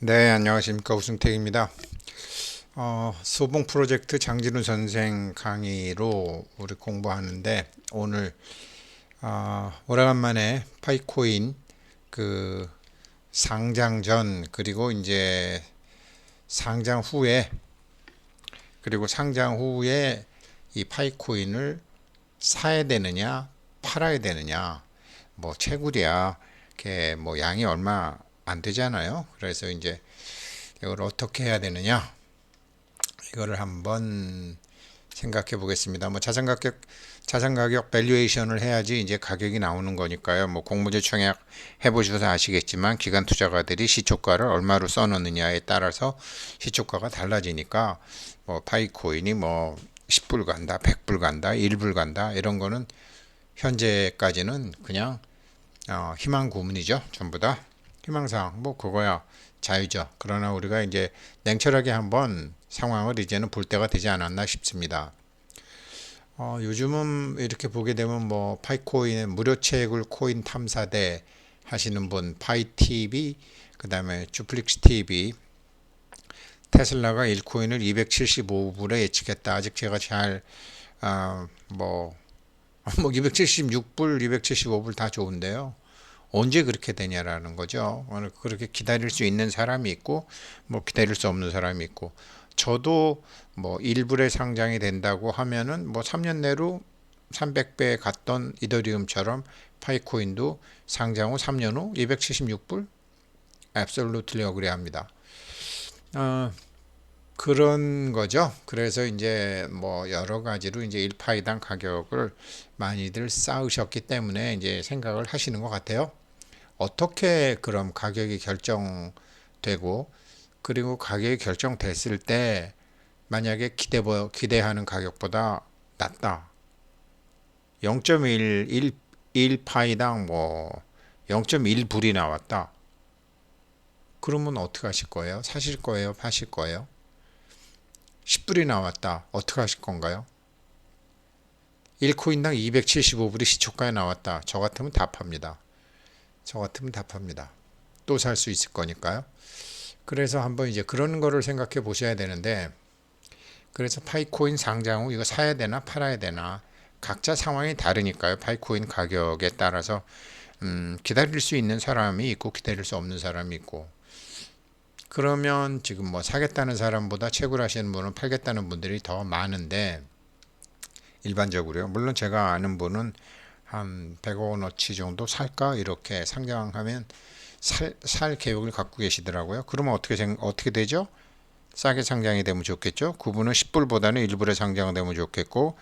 네, 안녕하십니까. 우승택입니다. 소봉 프로젝트 장진우 선생 강의로 우리 공부하는데 오늘 오래간만에 파이코인 그 상장 전 그리고 이제 상장 후에 그리고 상장 후에 이 파이코인을 사야 되느냐 팔아야 되느냐 뭐 채굴이야. 이게 뭐 양이 얼마 안 되잖아요. 그래서 이제 이걸 어떻게 해야 되느냐 이거를 한번 생각해 보겠습니다. 뭐 자산 가격 밸류에이션을 해야지 이제 가격이 나오는 거니까요. 뭐 공모주 청약 해보셔서 아시겠지만 기관 투자가들이 시초가를 얼마로 써놓느냐에 따라서 시초가가 달라지니까 뭐 파이코인이 뭐 10불 간다, 100불 간다, 1불 간다 이런 거는 현재까지는 그냥 희망 고문이죠. 전부 다 희망사항 뭐 그거야 자유죠. 그러나 우리가 이제 냉철하게 한번 상황을 이제는 볼 때가 되지 않았나 싶습니다. 요즘은 이렇게 보게 되면 뭐 파이코인의 무료 채굴 코인 탐사대 하시는 분 파이TV 그다음에 주플릭스TV 테슬라가 1코인을 275불에 예측했다. 아직 제가 잘 뭐 276불, 275불 다 좋은데요. 언제 그렇게 되냐라는 거죠. 그렇게 기다릴 수 있는 사람이 있고 뭐 기다릴 수 없는 사람이 있고 저도 뭐 1불에 상장이 된다고 하면은 뭐 3년 내로 300배 갔던 이더리움처럼 파이코인도 상장 후 3년 후 276불 앱솔루틀리 어그리합니다. 어, 그런 거죠. 그래서 이제 뭐 여러 가지로 이제 1파이당 가격을 많이들 쌓으셨기 때문에 이제 생각을 하시는 것 같아요. 어떻게 그럼 가격이 결정되고 그리고 가격이 결정됐을 때 만약에 기대하는 가격보다 낮다. 0.1, 1파이당 뭐 0.1불이 나왔다. 그러면 어떻게 하실 거예요? 사실 거예요? 파실 거예요? 10불이 나왔다. 어떻게 하실 건가요? 1코인당 275불이 시초가에 나왔다. 저 같으면 답합니다. 저 같으면 답합니다. 또 살 수 있을 거니까요. 그래서 한번 이제 그런 거를 생각해 보셔야 되는데, 그래서 파이코인 상장 후 이거 사야 되나 팔아야 되나 각자 상황이 다르니까요. 파이코인 가격에 따라서 기다릴 수 있는 사람이 있고 기다릴 수 없는 사람이 있고. 그러면 지금 뭐 사겠다는 사람보다 채굴하시는 분은 팔겠다는 분들이 더 많은데 일반적으로요. 물론 제가 아는 분은 한 100억 원어치 정도 살까 이렇게 상장하면 살 계획을 갖고 계시더라고요. 그러면 어떻게 되죠? 싸게 상장이 되면 좋겠죠. 그분은 10불보다는 1불에 상장되면 좋겠고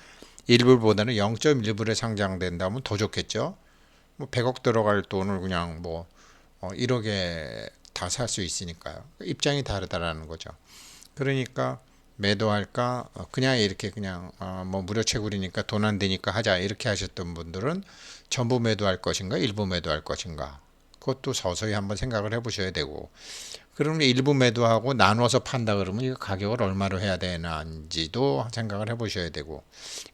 1불보다는 0.1불에 상장된다면 더 좋겠죠. 뭐 100억 들어갈 돈을 그냥 뭐 1억에 다 살 수 있으니까요. 입장이 다르다라는 거죠. 그러니까 매도할까 그냥 이렇게 그냥 뭐 무료 채굴이니까 돈 안 되니까 하자 이렇게 하셨던 분들은 전부 매도할 것인가 일부 매도할 것인가 그것도 서서히 한번 생각을 해보셔야 되고 그러면 일부 매도하고 나눠서 판다 그러면 이 가격을 얼마로 해야 되는지도 생각을 해보셔야 되고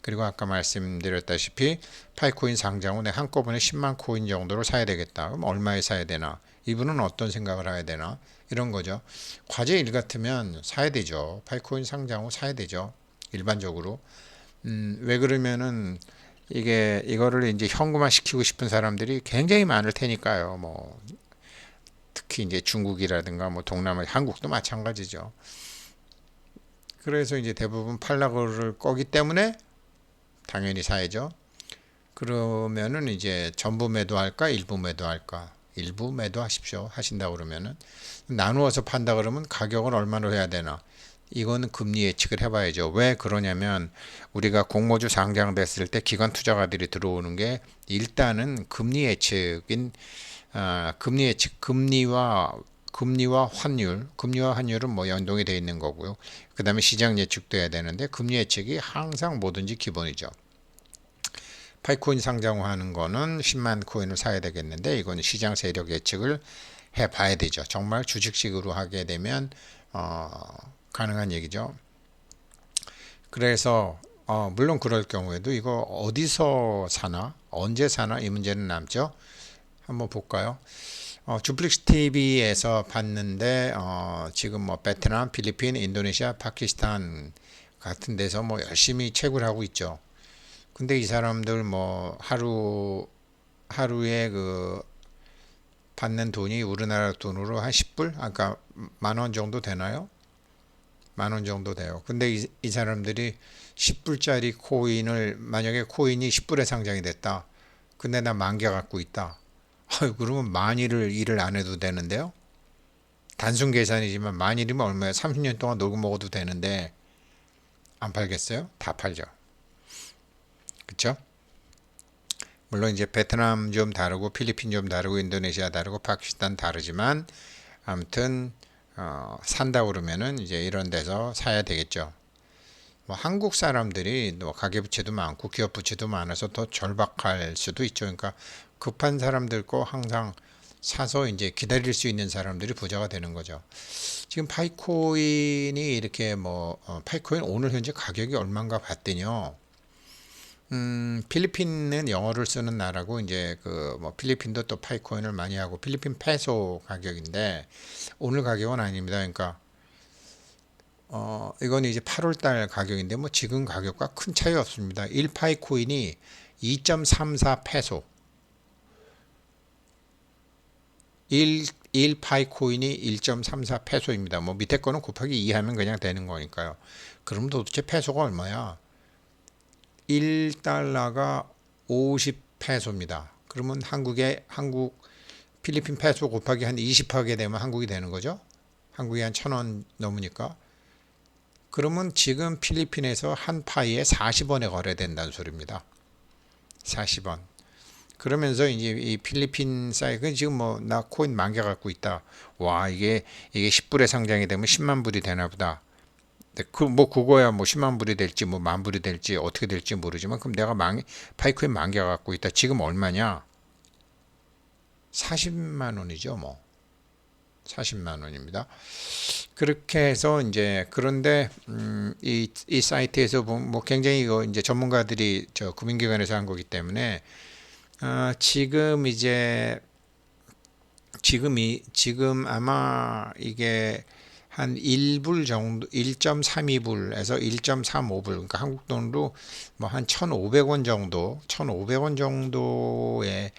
그리고 아까 말씀드렸다시피 파이코인 상장 후 내가 한꺼번에 10만 코인 정도로 사야 되겠다. 그럼 얼마에 사야 되나? 이분은 어떤 생각을 해야 되나? 이런 거죠. 과제 일 같으면 사야 되죠. 파이코인 상장 후 사야 되죠. 일반적으로. 왜 그러면은 이거를 이제 현금화 시키고 싶은 사람들이 굉장히 많을 테니까요. 뭐 특히 이제 중국이라든가 뭐 동남아, 한국도 마찬가지죠. 그래서 이제 대부분 팔라고를 거기 때문에 당연히 사야죠. 그러면은 이제 전부 매도할까, 일부 매도할까? 일부 매도하십시오. 하신다 그러면은 나누어서 판다 그러면 가격을 얼마로 해야 되나? 이거는 금리 예측을 해봐야죠. 왜 그러냐면 우리가 공모주 상장됐을 때 기관 투자가들이 들어오는 게 일단은 금리 예측, 금리와 환율, 금리와 환율은 뭐 연동이 되어 있는 거고요. 그 다음에 시장 예측도 해야 되는데 금리 예측이 항상 뭐든지 기본이죠. 파이코인 상장하는 거는 10만 코인을 사야 되겠는데 이거는 시장 세력 예측을 해봐야 되죠. 정말 주식식으로 하게 되면 가능한 얘기죠. 그래서 물론 그럴 경우에도 이거 어디서 사나 언제 사나 이 문제는 남죠. 한번 볼까요? 주플릭스 TV에서 봤는데 지금 뭐 베트남, 필리핀, 인도네시아, 파키스탄 같은 데서 뭐 열심히 채굴 하고 있죠. 근데 이 사람들 뭐 하루에 그 받는 돈이 우리나라 돈으로 한 10불? 아까 만 원 정도 되나요? 만 원 정도 돼요. 근데 이 사람들이 10불짜리 코인을 만약에 코인이 10불에 상장이 됐다. 근데 나 만 개 갖고 있다. 그러면 만일을 일을 안 해도 되는데요. 단순 계산이지만 만일이면 얼마야? 30년 동안 놀고 먹어도 되는데 안 팔겠어요? 다 팔죠. 그쵸? 물론 이제 베트남 좀 다르고 필리핀 좀 다르고 인도네시아 다르고 파키스탄 다르지만 아무튼 산다 그러면은 이제 이런 데서 사야 되겠죠. 뭐 한국 사람들이 뭐 가계부채도 많고 기업부채도 많아서 더 절박할 수도 있죠. 그러니까 급한 사람들 거 항상 사서 이제 기다릴 수 있는 사람들이 부자가 되는 거죠. 지금 파이코인이 이렇게 뭐 파이코인 오늘 현재 가격이 얼마인가 봤더니요. 필리핀은 영어를 쓰는 나라고 이제 그 뭐 필리핀도 또 파이코인을 많이 하고 필리핀 페소 가격인데 오늘 가격은 아닙니다. 그러니까 이건 이제 8월 달 가격인데 뭐 지금 가격과 큰 차이 없습니다. 1파이코인이 2.34 페소. 1파이코인이 1.34 페소입니다. 뭐 밑에 거는 곱하기 2 하면 그냥 되는 거니까요. 그럼 도대체 페소가 얼마야? 1달러가 50 페소입니다. 그러면 한국 필리핀 페소 곱하기 한 20 하게 되면 한국이 되는 거죠. 한국이 한 1,000원 넘으니까. 그러면 지금 필리핀에서 한 파이에 40원에 거래된다는 소리입니다. 40원. 그러면서 이제 이 필리핀 사이트 지금 뭐 나 코인 만 개 갖고 있다. 와, 이게 10불에 상장이 되면 10만 불이 되나 보다. 뭐 그거야 뭐 10만 불이 될지 뭐 만 불이 될지 어떻게 될지 모르지만 그럼 내가 파이코인 만 개 갖고 있다. 지금 얼마냐? 40만 원이죠, 뭐. 40만 원입니다. 그렇게 해서 이제 그런데 이 사이트에서 보면 뭐 굉장히 이거 이제 전문가들이 저 금융기관에서 한 거기 때문에 지금 이제 지금 아마 이게 한 1불 정도 1.32불에서 1.35불 그러니까 한국 돈으로 뭐 한 1,500원 정도 1,500원 정도의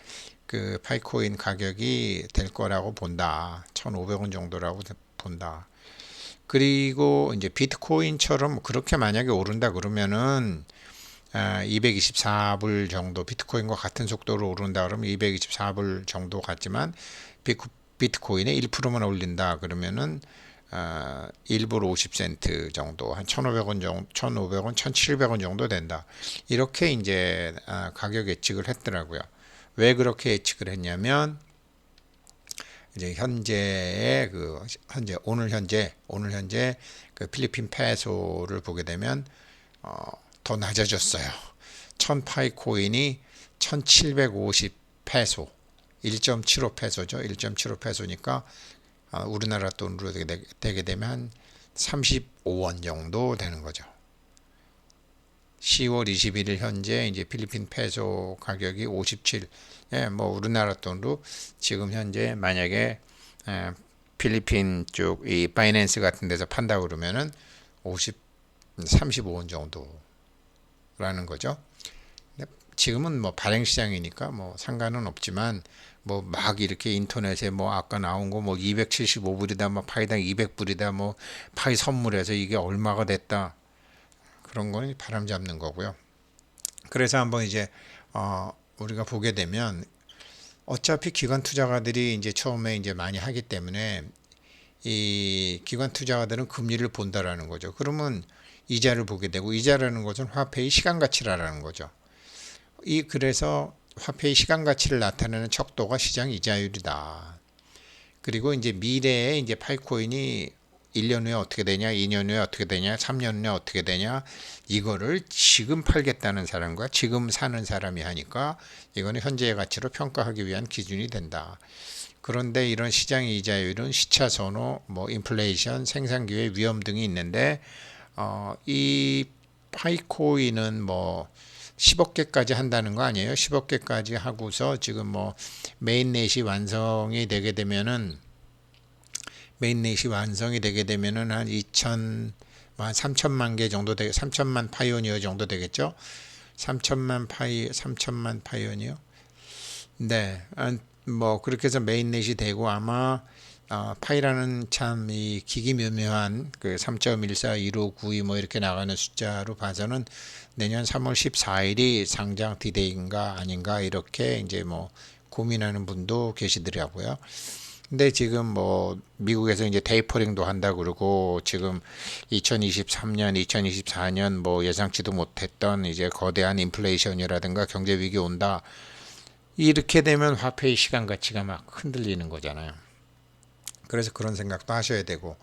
그 파이코인 가격이 될 거라고 본다. 1,500원 정도라고 본다. 그리고 이제 비트코인처럼 그렇게 만약에 오른다 그러면은 224불 정도 비트코인과 같은 속도로 오른다 그러면 224불 정도 같지만 비트코인에 1%만 올린다 그러면은 1불 50센트 정도 한 1,500원 정도 1,500원 1,700원 정도 된다. 이렇게 이제 가격 예측을 했더라고요. 왜 그렇게 예측을 했냐면 이제 오늘 현재 그 필리핀 페소를 보게 되면 더 낮아졌어요. 1000파이 코인이 1750 페소 1.75 페소죠. 1.75 페소니까 우리나라 돈으로 되게 되면 한 35원 정도 되는 거죠. 10월 21일 현재 이제 필리핀 페소 가격이 57. 예, 뭐 우리나라 돈으로 지금 현재 만약에 필리핀 쪽 이 바이낸스 같은 데서 판다 그러면은 35원 정도라는 거죠. 지금은 뭐 발행 시장이니까 뭐 상관은 없지만 뭐 막 이렇게 인터넷에 뭐 아까 나온 거 뭐 275불이다 뭐 파이당 200불이다 뭐 파이 선물해서 이게 얼마가 됐다 그런 거는 바람 잡는 거고요. 그래서 한번 이제 우리가 보게 되면 어차피 기관 투자가들이 이제 처음에 이제 많이 하기 때문에 이 기관 투자가들은 금리를 본다라는 거죠. 그러면 이자를 보게 되고 이자라는 것은 화폐의 시간 가치라는 거죠. 그래서 화폐의 시간 가치를 나타내는 척도가 시장 이자율이다. 그리고 이제 미래에 이제 파이코인이 1년 후에 어떻게 되냐, 2년 후에 어떻게 되냐, 3년 후에 어떻게 되냐, 이거를 지금 팔겠다는 사람과 지금 사는 사람이 하니까 이거는 현재의 가치로 평가하기 위한 기준이 된다. 그런데 이런 시장 이자율은 시차 선호, 뭐 인플레이션, 생산 기회 위험 등이 있는데 이 파이코인은 뭐 10억 개까지 한다는 거 아니에요? 10억 개까지 하고서 지금 뭐 메인넷이 완성이 되게 되면은 한 3천만 개 정도 3천만 파이오니어 정도 되겠죠? 3천만 파이오니어. 네. 뭐 그렇게 해서 메인넷이 되고 아마 파이라는 참 이 기기묘묘한 그 3.141592 뭐 이렇게 나가는 숫자로 봐서는 내년 3월 14일이 상장 디데이인가 아닌가 이렇게 이제 뭐 고민하는 분도 계시더라고요. 근데 지금 뭐 미국에서 이제 테이퍼링도 한다 그러고 지금 2023년, 2024년 뭐 예상치도 못했던 이제 거대한 인플레이션이라든가 경제 위기 온다. 이렇게 되면 화폐의 시간 가치가 막 흔들리는 거잖아요. 그래서 그런 생각도 하셔야 되고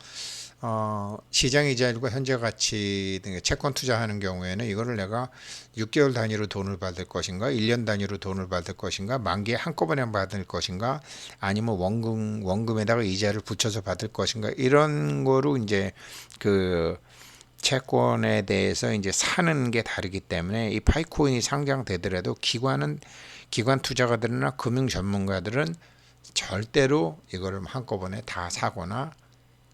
시장 이자율과 현재 가치 등 채권 투자하는 경우에는 이거를 내가 6개월 단위로 돈을 받을 것인가, 1년 단위로 돈을 받을 것인가, 만기에 한꺼번에 받을 것인가, 아니면 원금에다가 이자를 붙여서 받을 것인가 이런 거로 이제 그 채권에 대해서 이제 사는 게 다르기 때문에 이 파이코인이 상장되더라도 기관 투자가들이나 금융 전문가들은 절대로 이거를 한꺼번에 다 사거나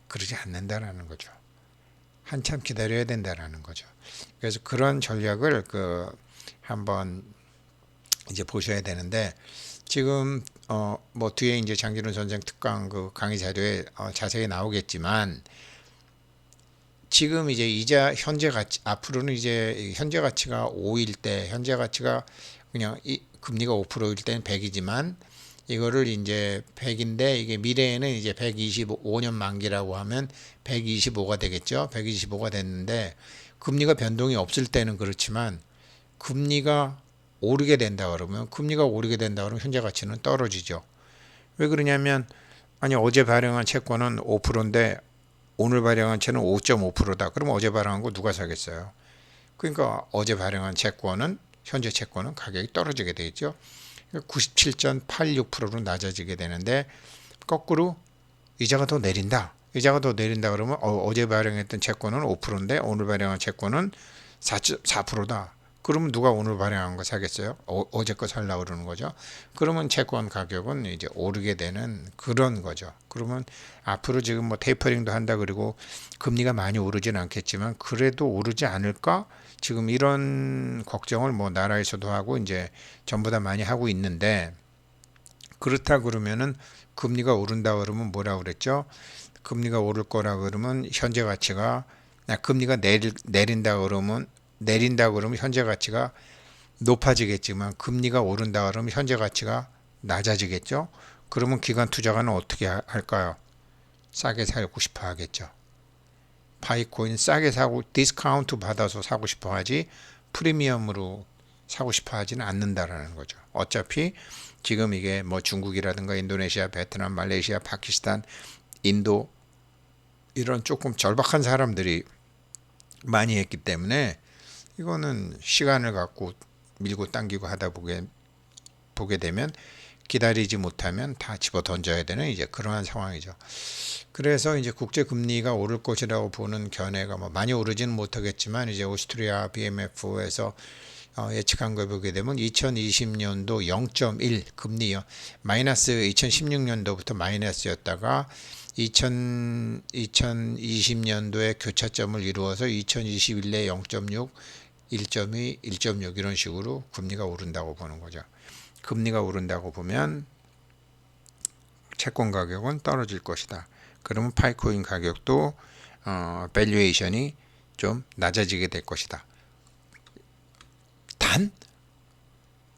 그러지 않는다라는 거죠. 한참 기다려야 된다라는 거죠. 그래서 그런 전략을 한번 이제 보셔야 되는데 지금 뭐 뒤에 이제 장기론 전쟁 특강 그 강의 자료에 자세히 나오겠지만 지금 이제 이자 현재 가치 앞으로는 이제 현재 가치가 5일 때 현재 가치가 그냥 금리가 5%일 때는 100이지만 이거를 이제 100인데 이게 미래에는 이제 125년 만기라고 하면 125가 되겠죠. 125가 됐는데 금리가 변동이 없을 때는 그렇지만 금리가 오르게 된다 그러면 현재 가치는 떨어지죠. 왜 그러냐면 아니 어제 발행한 채권은 5%인데 오늘 발행한 채는 5.5%다. 그럼 어제 발행한 거 누가 사겠어요? 그러니까 어제 발행한 현재 채권은 가격이 떨어지게 되겠죠. 97.86%로 낮아지게 되는데 거꾸로 이자가 더 내린다. 그러면 어제 발행했던 채권은 5%인데 오늘 발행한 채권은 4.4%다. 그러면 누가 오늘 발행한 거 사겠어요? 어제 거 살려고 그러는 거죠. 그러면 채권 가격은 이제 오르게 되는 그런 거죠. 그러면 앞으로 지금 뭐 테이퍼링도 한다 그리고 금리가 많이 오르진 않겠지만 그래도 오르지 않을까? 지금 이런 걱정을 뭐 나라에서도 하고 이제 전부 다 많이 하고 있는데 그렇다 그러면은 금리가 오른다 그러면 뭐라 그랬죠? 금리가 오를 거라 그러면 현재 가치가 금리가 내린다 그러면 현재 가치가 높아지겠지만 금리가 오른다 그러면 현재 가치가 낮아지겠죠. 그러면 기관 투자가는 어떻게 할까요? 싸게 사고 싶어 하겠죠. 파이코인 싸게 사고 디스카운트 받아서 사고 싶어 하지 프리미엄으로 사고 싶어 하지는 않는다라는 거죠. 어차피 지금 이게 뭐 중국이라든가 인도네시아, 베트남, 말레이시아, 파키스탄, 인도 이런 조금 절박한 사람들이 많이 했기 때문에 이거는 시간을 갖고 밀고 당기고 하다 보게 되면 기다리지 못하면 다 집어 던져야 되는 이제 그러한 상황이죠. 그래서 이제 국제 금리가 오를 것이라고 보는 견해가 뭐 많이 오르지는 못하겠지만 이제 오스트리아 BMF에서 예측한 걸 보게 되면 2020년도 0.1 금리요. 마이너스 2016년도부터 마이너스였다가 2020년도에 교차점을 이루어서 2021년 0.6, 1.2, 1.6 이런 식으로 금리가 오른다고 보는 거죠. 금리가 오른다고 보면 채권 가격은 떨어질 것이다. 그러면 파이코인 가격도 밸류에이션이 좀 낮아지게 될 것이다. 단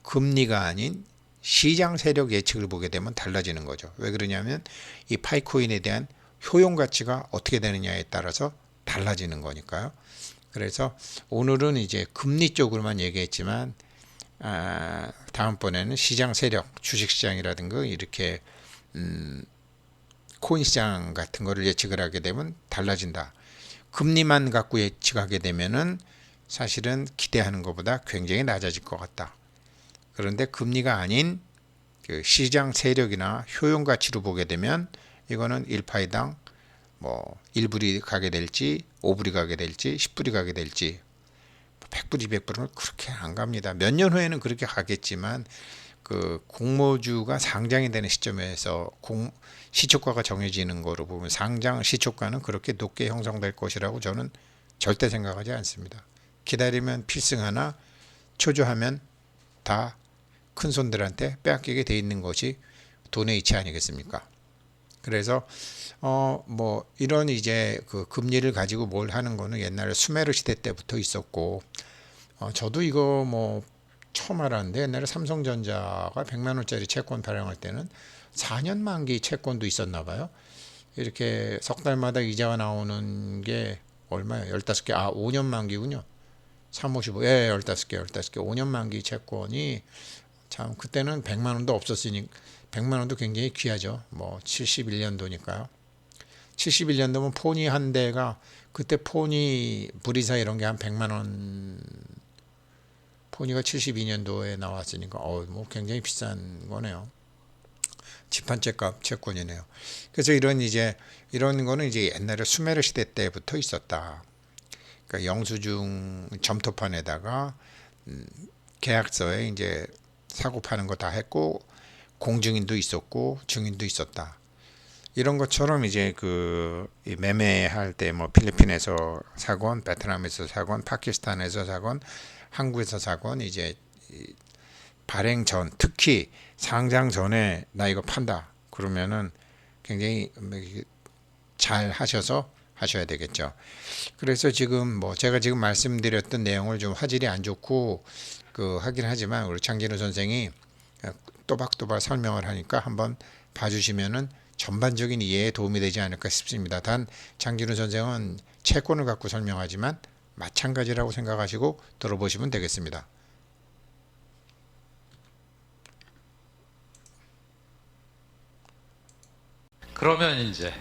금리가 아닌 시장 세력 예측을 보게 되면 달라지는 거죠. 왜 그러냐면 이 파이코인에 대한 효용 가치가 어떻게 되느냐에 따라서 달라지는 거니까요. 그래서 오늘은 이제 금리 쪽으로만 얘기했지만 다음번에는 시장 세력, 주식시장이라든가 이렇게 코인 시장 같은 거를 예측을 하게 되면 달라진다. 금리만 갖고 예측하게 되면은 사실은 기대하는 것보다 굉장히 낮아질 것 같다. 그런데 금리가 아닌 그 시장 세력이나 효용 가치로 보게 되면 이거는 1파이당 뭐 1불이 가게 될지 5불이 가게 될지 10불이 가게 될지 100불, 200불은 그렇게 안 갑니다. 몇 년 후에는 그렇게 가겠지만 그 공모주가 상장이 되는 시점에서 시초가가 정해지는 거로 보면 상장 시초가는 그렇게 높게 형성될 것이라고 저는 절대 생각하지 않습니다. 기다리면 필승하나 초조하면 다 큰 손들한테 빼앗기게 돼 있는 것이 돈의 이치 아니겠습니까? 그래서 뭐 이런 이제 그 금리를 가지고 뭘 하는 거는 옛날에 수메르 시대 때부터 있었고, 저도 이거 뭐 처음 알았는데 옛날에 삼성전자가 100만 원짜리 채권 발행할 때는 4년 만기 채권도 있었나 봐요. 이렇게 석 달마다 이자가 나오는 게 얼마예요? 15개. 5년 만기군요. 3, 55. 예, 15개. 5년 만기 채권이 참 그때는 100만 원도 없었으니 100만 원도 굉장히 귀하죠. 뭐 71년도니까요. 71년도면 포니 한 대가 그때 포니 브리사 이런 게 한 100만 원, 포니가 72년도에 나왔으니까 뭐 굉장히 비싼 거네요. 집 한 채 값 채권이네요. 그래서 이런 거는 이제 옛날에 수메르 시대 때부터 있었다. 그러니까 영수증 점토판에다가 계약서에 이제 사고 파는 거 다 했고 공증인도 있었고 증인도 있었다. 이런 것처럼 이제 그 매매할 때 뭐 필리핀에서 사건, 베트남에서 사건, 파키스탄에서 사건, 한국에서 사건, 이제 발행 전, 특히 상장 전에 나 이거 판다 그러면은 굉장히 잘 하셔야 되겠죠. 그래서 지금 뭐 제가 지금 말씀드렸던 내용을 좀 화질이 안 좋고 하긴 하지만 우리 장진우 선생이 또박또박 설명을 하니까 한번 봐주시면은 전반적인 이해에 도움이 되지 않을까 싶습니다. 단 장진우 선생은 채권을 갖고 설명하지만 마찬가지라고 생각하시고 들어보시면 되겠습니다. 그러면 이제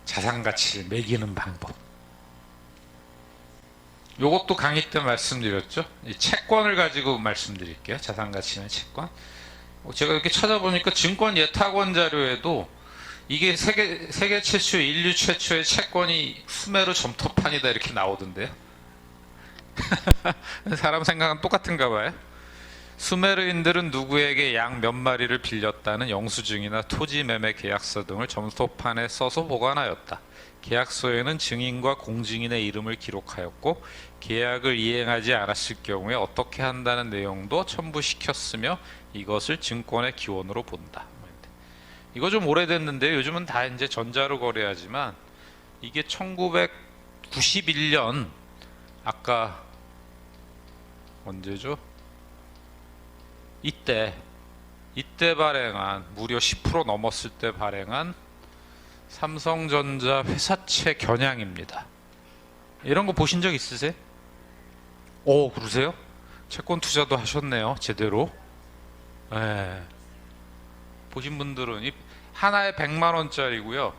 자산가치를 매기는 방법, 요것도 강의 때 말씀드렸죠. 이 채권을 가지고 말씀드릴게요. 자산가치는 채권. 제가 이렇게 찾아보니까 증권 예탁원 자료에도 이게 세계 최초, 인류 최초의 채권이 수메르 점토판이다 이렇게 나오던데요. 사람 생각은 똑같은가 봐요. 수메르인들은 누구에게 양 몇 마리를 빌렸다는 영수증이나 토지 매매 계약서 등을 점토판에 써서 보관하였다. 계약서에는 증인과 공증인의 이름을 기록하였고 계약을 이행하지 않았을 경우에 어떻게 한다는 내용도 첨부시켰으며 이것을 증권의 기원으로 본다. 이거 좀 오래됐는데 요즘은 다 이제 전자로 거래하지만 이게 1991년 아까 언제죠? 이때 발행한 무려 10% 넘었을 때 발행한 삼성전자 회사채 겨냥입니다. 이런 거 보신 적 있으세요? 그러세요? 채권 투자도 하셨네요, 제대로. 네. 보신 분들은 하나에 100만 원짜리고요.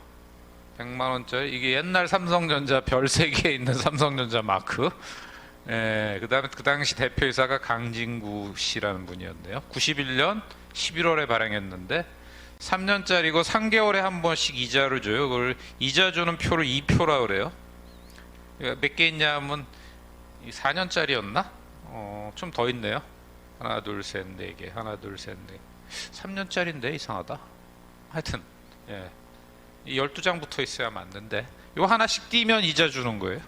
100만 원짜리. 이게 옛날 삼성전자 별 3개에 있는 삼성전자 마크. 그다음에 그 당시 대표이사가 강진구 씨라는 분이었는데요. 91년 11월에 발행했는데 3년짜리고 3개월에 한 번씩 이자를 줘요. 그걸 이자 주는 표를 2표라 그래요. 몇 개 있냐면 4년짜리였나? 좀 더 있네요. 하나, 둘, 셋, 네 개. 하나, 둘, 셋, 네 개. 3년짜리인데 이상하다. 하여튼 이 12장 붙어 있어야 맞는데 요 하나씩 띄면 이자 주는 거예요.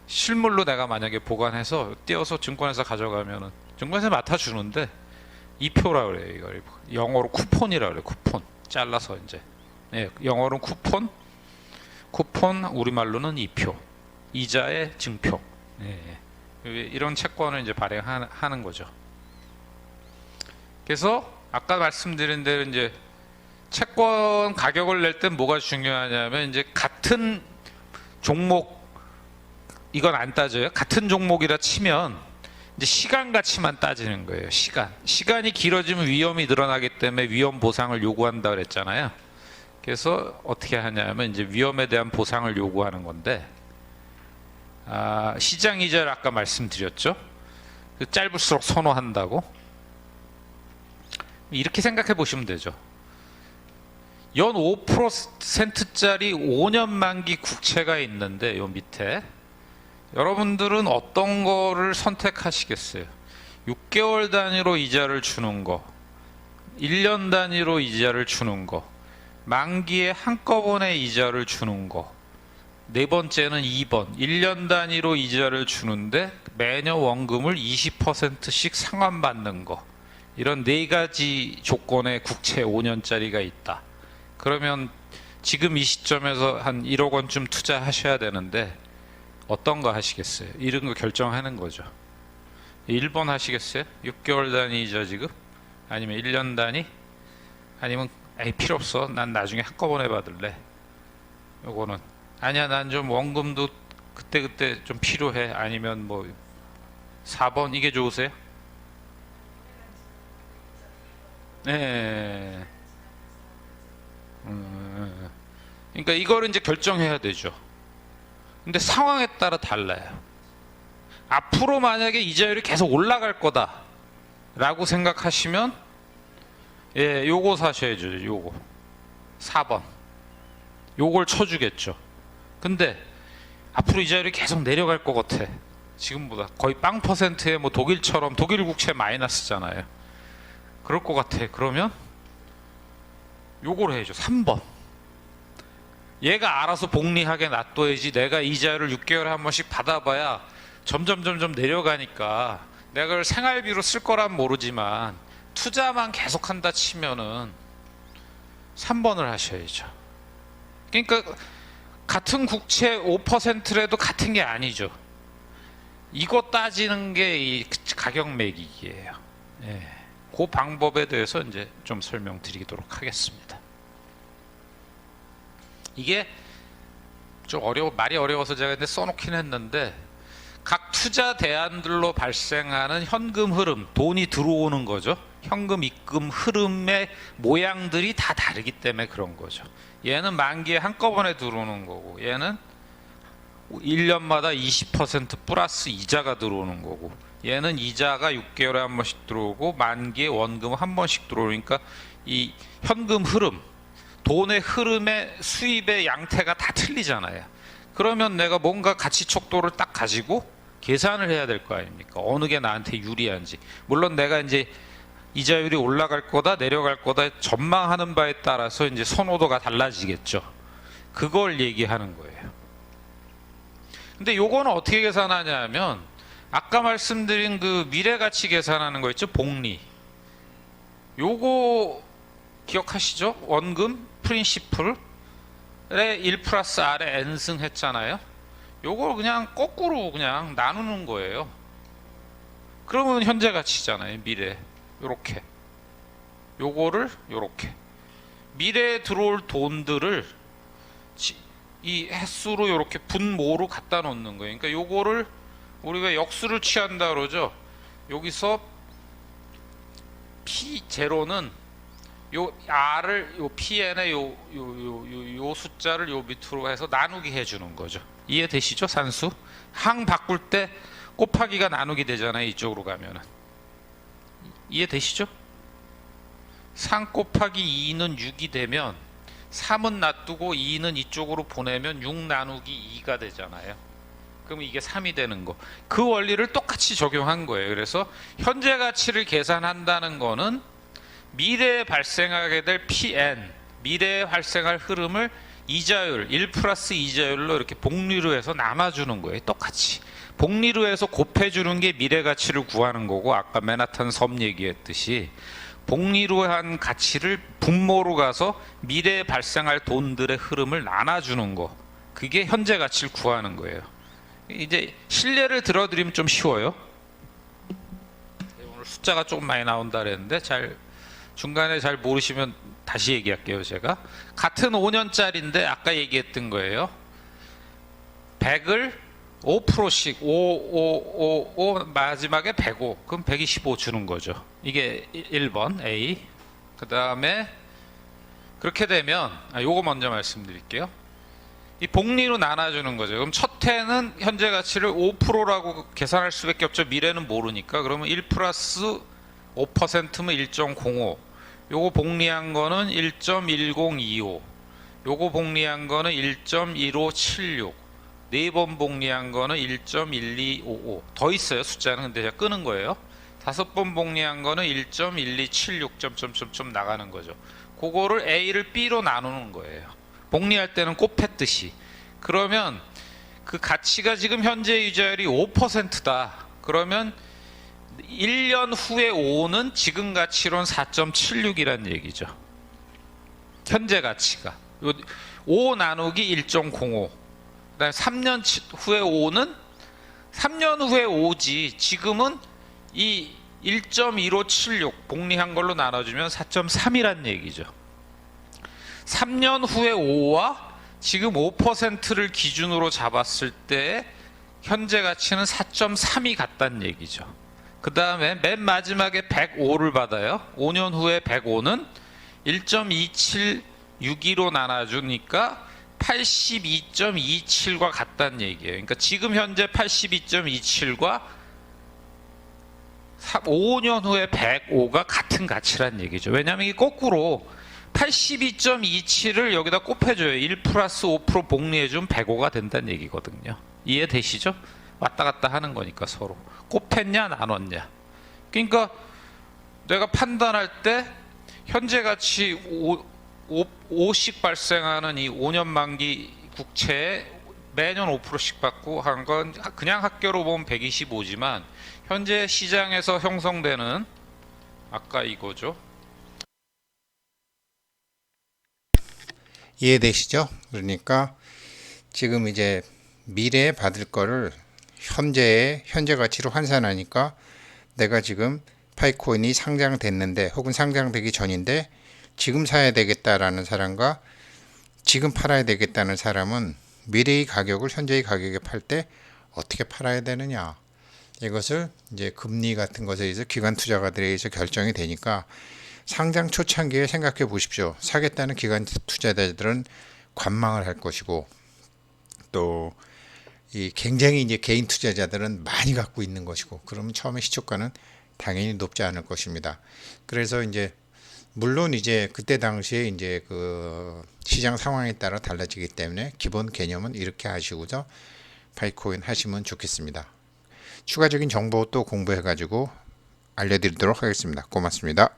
실물로 내가 만약에 보관해서 띄어서 증권에서 가져가면은 증권에서 맡아주는데 2표라 그래요. 이걸 영어로 쿠폰이라 그래요. 쿠폰 잘라서 이제 영어로는 쿠폰 우리말로는 2표 이자의 증표. 이런 채권을 이제 발행하는 거죠. 그래서 아까 말씀드린 대로 이제 채권 가격을 낼 때 뭐가 중요하냐면 이제 같은 종목 이건 안 따져요. 같은 종목이라 치면 이제 시간 가치만 따지는 거예요. 시간이 길어지면 위험이 늘어나기 때문에 위험 보상을 요구한다 그랬잖아요. 그래서 어떻게 하냐면 이제 위험에 대한 보상을 요구하는 건데 시장 이자를 아까 말씀드렸죠. 짧을수록 선호한다고. 이렇게 생각해 보시면 되죠. 연 5%짜리 5년 만기 국채가 있는데 요 밑에 여러분들은 어떤 거를 선택하시겠어요? 6개월 단위로 이자를 주는 거, 1년 단위로 이자를 주는 거, 만기에 한꺼번에 이자를 주는 거, 네 번째는 2번, 1년 단위로 이자를 주는데 매년 원금을 20%씩 상환받는 거. 이런 네 가지 조건의 국채 5년짜리가 있다. 그러면 지금 이 시점에서 한 1억 원쯤 투자하셔야 되는데 어떤 거 하시겠어요? 이런 거 결정하는 거죠. 1번 하시겠어요? 6개월 단위 이자 지급? 아니면 1년 단위? 아니면 에이 필요 없어, 난 나중에 한꺼번에 받을래. 요거는 아니야, 난 좀 원금도 그때그때 좀 필요해. 아니면 뭐 4번 이게 좋으세요? 네. 그러니까 이거를 이제 결정해야 되죠. 근데 상황에 따라 달라요. 앞으로 만약에 이자율이 계속 올라갈 거다 라고 생각하시면 예, 요거 사셔야죠. 요거 4번 요걸 쳐주겠죠. 근데 앞으로 이자율이 계속 내려갈 것 같아. 지금보다 거의 빵 퍼센트에 뭐 독일처럼, 독일 국채 마이너스잖아요. 그럴 것 같아. 그러면 요걸 해야죠. 3번. 얘가 알아서 복리하게 놔둬야지. 내가 이자율을 6개월에 한 번씩 받아봐야 점점 내려가니까 내가 그걸 생활비로 쓸 거란 모르지만 투자만 계속한다 치면은 3번을 하셔야죠. 그러니까 같은 국채 5%라도 같은 게 아니죠. 이거 따지는 게 이 가격 매기기예요. 예. 그 방법에 대해서 이제 좀 설명드리도록 하겠습니다. 이게 좀 말이 어려워서 제가 근데 써놓긴 했는데, 각 투자 대안들로 발생하는 현금 흐름, 돈이 들어오는 거죠. 현금 입금 흐름의 모양들이 다 다르기 때문에 그런 거죠. 얘는 만기에 한꺼번에 들어오는 거고, 얘는 1년마다 20% 플러스 이자가 들어오는 거고, 얘는 이자가 6개월에 한 번씩 들어오고 만기에 원금 한 번씩 들어오니까 이 현금 흐름, 돈의 흐름의 수입의 양태가 다 틀리잖아요. 그러면 내가 뭔가 가치 척도를 딱 가지고 계산을 해야 될 거 아닙니까? 어느 게 나한테 유리한지. 물론 내가 이제 이자율이 올라갈 거다 내려갈 거다 전망하는 바에 따라서 이제 선호도가 달라지겠죠. 그걸 얘기하는 거예요. 근데 요거는 어떻게 계산하냐 하면, 아까 말씀드린 그 미래가치 계산하는 거 있죠? 복리. 요거 기억하시죠? 원금 프린시플에 1 플러스 R에 N승 했잖아요. 요걸 그냥 거꾸로 그냥 나누는 거예요. 그러면 현재 가치잖아요. 미래. 요렇게. 요거를 요렇게. 미래에 들어올 돈들을 이 횟수로 요렇게 분모로 갖다 놓는 거예요. 그러니까 요거를 우리가 역수를 취한다 그러죠. 여기서 P0는 요 R을 요 PN의 요 숫자를 요 밑으로 해서 나누기 해주는 거죠. 이해되시죠? 산수 항 바꿀 때 곱하기가 나누기 되잖아요. 이쪽으로 가면은. 이해되시죠? 3 곱하기 2는 6이 되면 3은 놔두고 2는 이쪽으로 보내면 6 나누기 2가 되잖아요. 그럼 이게 3이 되는 거. 그 원리를 똑같이 적용한 거예요. 그래서 현재 가치를 계산한다는 거는 미래에 발생하게 될 PN, 미래에 발생할 흐름을 이자율, 1 플러스 이자율로 이렇게 복리로 해서 나눠주는 거예요. 똑같이. 복리로 해서 곱해주는 게 미래 가치를 구하는 거고, 아까 맨하탄 섬 얘기했듯이 복리로 한 가치를 분모로 가서 미래에 발생할 돈들의 흐름을 나눠주는 거. 그게 현재 가치를 구하는 거예요. 이제 실례를 들어드리면 좀 쉬워요. 오늘 숫자가 조금 많이 나온다 그랬는데 중간에 잘 모르시면 다시 얘기할게요. 제가 같은 5년짜리인데 아까 얘기했던 거예요. 100을 5%씩 5 마지막에 105, 그럼 125 주는 거죠. 이게 1번 A. 그 다음에 그렇게 되면 요거 먼저 말씀드릴게요. 이 복리로 나눠주는 거죠. 그럼 첫 해는 현재 가치를 5%라고 계산할 수밖에 없죠. 미래는 모르니까. 그러면 1 플러스 5%면 1.05. 요거 복리한 거는 1.1025. 요거 복리한 거는 1.1576. 4번 복리한 거는 1.1255. 더 있어요. 숫자는. 근데 제가 끄는 거예요. 5번 복리한 거는 1.1276 점점점점 나가는 거죠. 그거를 A를 B로 나누는 거예요. 복리할 때는 곱했듯이. 그러면 그 가치가 지금 현재 유지율이 5%다. 그러면 1년 후에 5는 지금 가치로는 4.76이란 얘기죠. 현재 가치가. 5 나누기 1.05. 그다음에 3년 후에 5는 3년 후에 5지. 지금은 이 1.1576 복리한 걸로 나눠주면 4.3이란 얘기죠. 3년 후에 5와 지금 5%를 기준으로 잡았을 때 현재 가치는 4.3이 같다는 얘기죠. 그 다음에 맨 마지막에 105를 받아요. 5년 후에 105는 1.276로 나눠주니까 82.27과 같다는 얘기예요. 그러니까 지금 현재 82.27과 5년 후에 105가 같은 가치란 얘기죠. 왜냐하면 이게 거꾸로 82.27을 여기다 곱해줘요. 1 플러스 5% 복리해주면 105가 된다는 얘기거든요. 이해되시죠? 왔다 갔다 하는 거니까 서로. 곱했냐 나눴냐. 그러니까 내가 판단할 때 현재 가치 5씩 발생하는 이 5년 만기 국채에 매년 5%씩 받고 한 건 그냥 학교로 보면 125지만 현재 시장에서 형성되는 아까 이거죠. 이해되시죠? 그러니까 지금 이제 미래에 받을 거를 현재 가치로 환산하니까 내가 지금 파이코인이 상장됐는데 혹은 상장되기 전인데 지금 사야 되겠다라는 사람과 지금 팔아야 되겠다는 사람은 미래의 가격을 현재의 가격에 팔 때 어떻게 팔아야 되느냐, 이것을 이제 금리 같은 것에 의해서 기관 투자가들에 의해서 결정이 되니까 상장 초창기에 생각해 보십시오. 사겠다는 기관 투자자들은 관망을 할 것이고 또 이 굉장히 이제 개인 투자자들은 많이 갖고 있는 것이고 그러면 처음에 시초가는 당연히 높지 않을 것입니다. 그래서 이제 물론 이제 그때 당시에 이제 그 시장 상황에 따라 달라지기 때문에 기본 개념은 이렇게 하시고서 파이코인 하시면 좋겠습니다. 추가적인 정보 또 공부해 가지고 알려드리도록 하겠습니다. 고맙습니다.